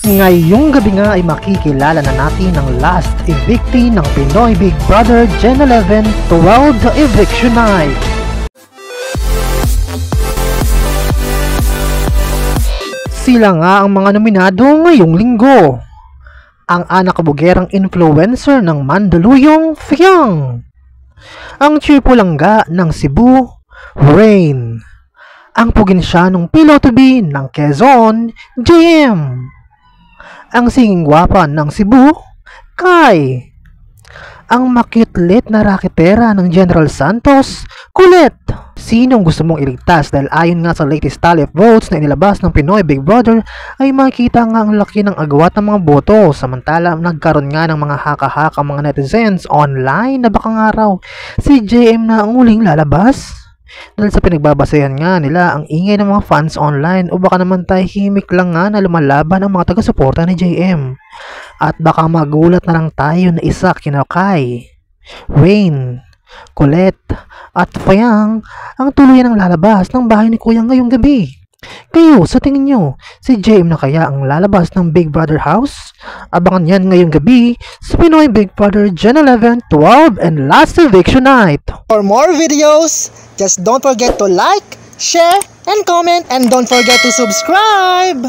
Ngayong gabi nga ay makikilala na natin ang last evictee ng Pinoy Big Brother Gen 11 12 The Eviction Night. Sila nga ang mga nominado ngayong linggo. Ang anak kabugerang influencer ng Mandaluyong, Fiang. Ang Chipulangga ng Cebu, Rain. Ang puginsyanong piloto-B ng Quezon, Jim. Ang singing gwapa ng Cebu, Kai. Ang makitlit na raketera ng General Santos, Colette. Sinong gusto mong iligtas dahil ayon nga sa latest tally of votes na inilabas ng Pinoy Big Brother ay makikita nga ang laki ng agwat ng mga boto, samantala nagkaroon nga ng mga haka-haka mga netizens online na baka nga raw si JM na ang uling lalabas dahil sa pinagbabasehan nga nila ang ingay ng mga fans online o baka naman tahimik lang nga na lumalaban ang mga taga-suporta ni JM at baka magulat na lang tayo na isa kina Kai, Rain, Colette at Fiang ang tuluyan ng lalabas ng bahay ni Kuya ngayong gabi. Kayo, sa tingin nyo, si JM na kaya ang lalabas ng Big Brother House? Abangan yan ngayong gabi sa Pinoy Big Brother Gen 11 12 and Last Eviction Night. For more videos, just don't forget to like, share, and comment, and don't forget to subscribe!